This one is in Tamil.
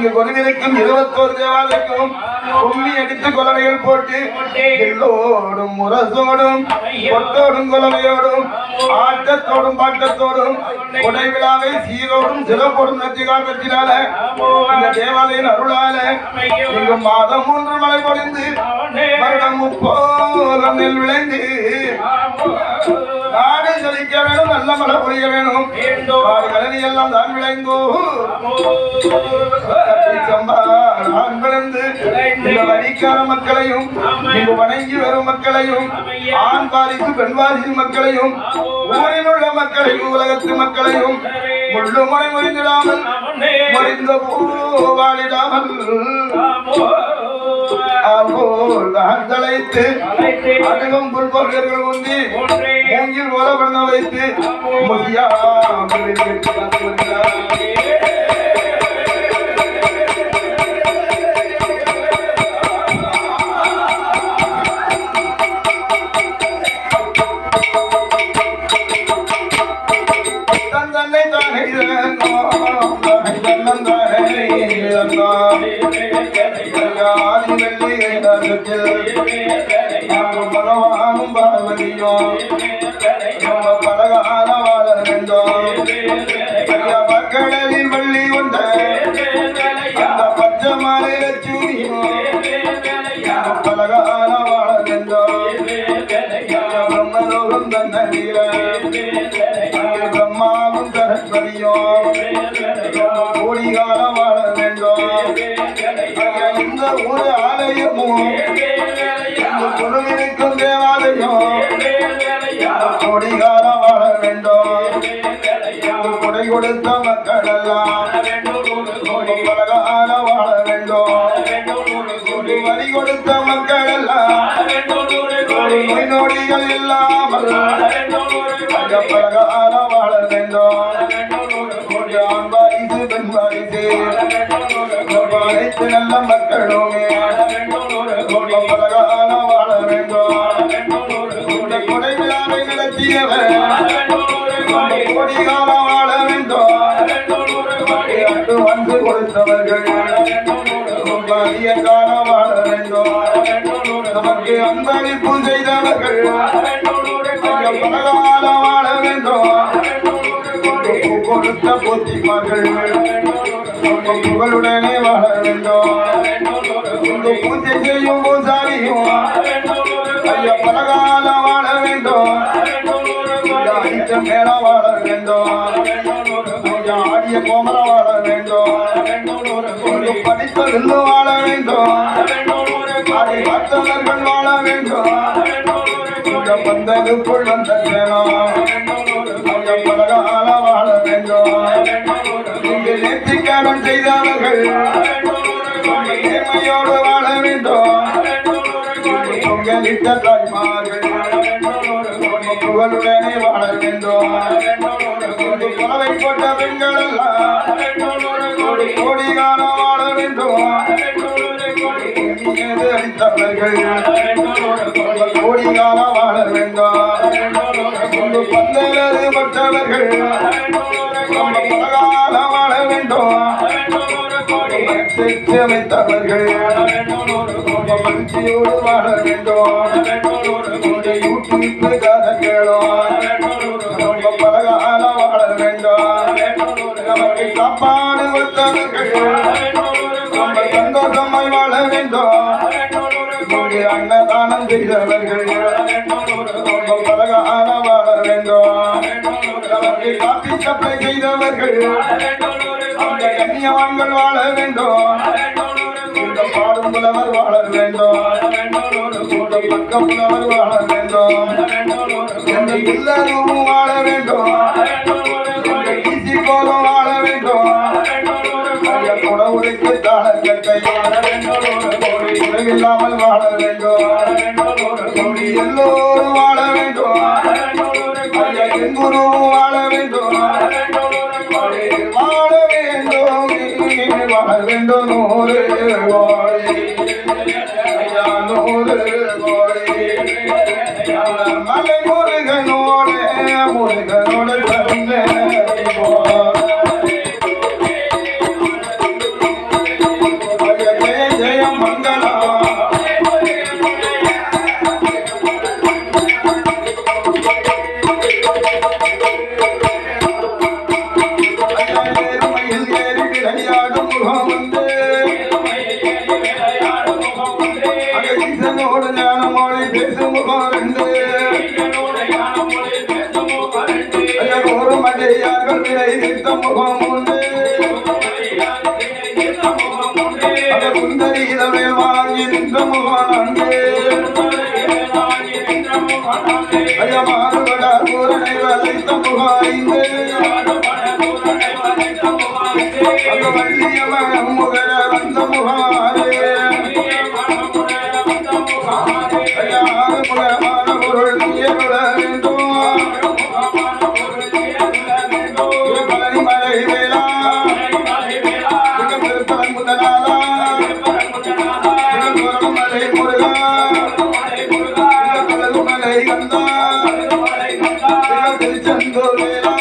இங்கு கொதிவிருக்கும் 21 தேவாலயக்கும் கும்மி அடித்து கொலவைகள் போட்டு எல்லோடும் முரசோடும் கொட்டோடும் கொலவையோடும் ஆட்டத்தோடும் பாட்டத்தோடும் கொடை விழாவை சீரோடும் சிறப்போடும் நச்சு காரணத்தினால இந்த தேவாலயின் அருளால இங்கு மாதம் 3 மழை பொழிந்து வருடம் 30 நெல் விளைந்து நாடு செழிக்க வேணும், நல்ல மழை பொழிய வேணும், கழனி எல்லாம் தான் விளைந்தோ நான் விளைந்து இந்த வரிக்கார மக்களையும் இங்கு வணங்கி வரும் மக்களையும் ஆண் வாரிசு பெண் வாரிசு மக்களையும் ஊரில் உள்ள மக்களையும் உலகத்து மக்களையும் முள்ளு முறை முறிந்திடாமல் முறிந்த பூவாடிடாமல் அழைத்து அருகும் புல்பொருள்கள் உந்தி மூங்கில் ஓல பண்ண வைத்து தன்னை தானே ஆதி வெள்ளி பகவானும் பார்வதியும் பலகால வாழ வேண்டும் மக்களில் வள்ளி வந்த அந்த பச்சை மாலை லட்சுமியும் பலகால வாழ வேண்டும் பிரம்மலோகம் தன்னீர பிரம்மாவும் சரஸ்வதியும் கோடிகால வாழ வேண்டும் இந்த ஒரு ஆலயமும் குழுவிற்கும் தேவாலயம் கொடிகால வாழ வேண்டும் கொடை கொடுத்த மக்கள் எல்லாம் பலகால வாழ வேண்டும் வரி கொடுத்த மக்கள் எல்லாம் நோய் நொடிகள் இல்லாமல் பலகால வாழ வேண்டும் ஆண் வாரிசு பெண் வாரிசு அனைத்து நல்ல மக்களுமே பலகால வாழ வேண்டும் கொடை விழாவை நடத்தியவர் கொடிகால வாழ வேண்டும் அட்டு வந்து கொடுத்தவர்கள் அதிக கால வாழ வேண்டும் நமக்கு அன்பளிப்பு செய்தவர்கள் பலகால வாழ வேண்டும் கொடுத்த போத்திமார்கள் புகழுடனே வாழ வேண்டும் பூஜை செய்யும் பூசாரியும் பலகால வாழ வேண்டும் ஐட்டம் மேல வாழ வேண்டும் ஆடிய கோமர வாழ வேண்டும் படித்த வில்லு வாழ வேண்டும் அதை பார்த்தவர்கள் வாழ வேண்டும் பந்தகுக்குள் வந்த பலகால வாழ வேண்டும் இங்கு நேர்த்திக்காரன் செய்தவர்கள் நேர்மையோடு வாழ வேண்டும் பொங்கலிட்ட தாய்மார்கள் புகழுடனே வாழ வேண்டும் புலவை போட்ட பெண்கள் எல்லாம் கோடிகாலம் வாழ வேண்டும் அளித்தவர்கள் கோடிகாலம் வாழ வேண்டும் பந்தலது பட்டவர்கள் பலகால வாழ வேண்டும் அமைத்தவர்கள் மகிழ்ச்சியோடு வாழ வேண்டும் யூடியூப் கேளும் பலகால வாழ வேண்டும் நமக்கு சாப்பாடு வைத்தவர்கள் சந்தோஷமாய் வாழ வேண்டும் அன்னதானம் செய்தவர்கள் பலகால வாழ வேண்டும் நமக்கு காப்பி சப்ளை செய்தவர்கள் அந்த கண்ணியவான்கள் வாழ வேண்டும் பாடும் புலவர் வாழ வேண்டும் பக்க புலவர் வாழ வேண்டும் எல்லாரும் வாழ வேண்டும் போலும் வாழ வேண்டும் உடவுடைக்கு தாளக்கட்டை இல்லாமல் வாழ வேண்டும் எல்லோரும் வாழ வேண்டும் குருவும் வாழ வேண்டும் வாழ வேண்டும் வாழ வேண்டும் நூறு கோடி நூறு கோடி மலை முருகனோடு முருகனோடு தந்த அடியாடும் முகம் உண்டு அந்த ஈசனோடு ஞானமொழி பேசும் முகம் ரெண்டு ஒரு மடையார்கள் விலை நிறுத்த முகம் உண்டு அந்த குந்தரீதமே வாங்கி நின்ற முகம் அங்கே மாறுபட பூரணை வளைத்த முகம் ஐந்து அந்த வள்ளியம்மன் முகர வந்த முகாரே முகமான பொருள் நீருள வேண்டும் பழனிமலை வேளா திருப்பரன் முதலாளா மலை முருகா மலை கந்தா திருச்செந்தூர் வேளா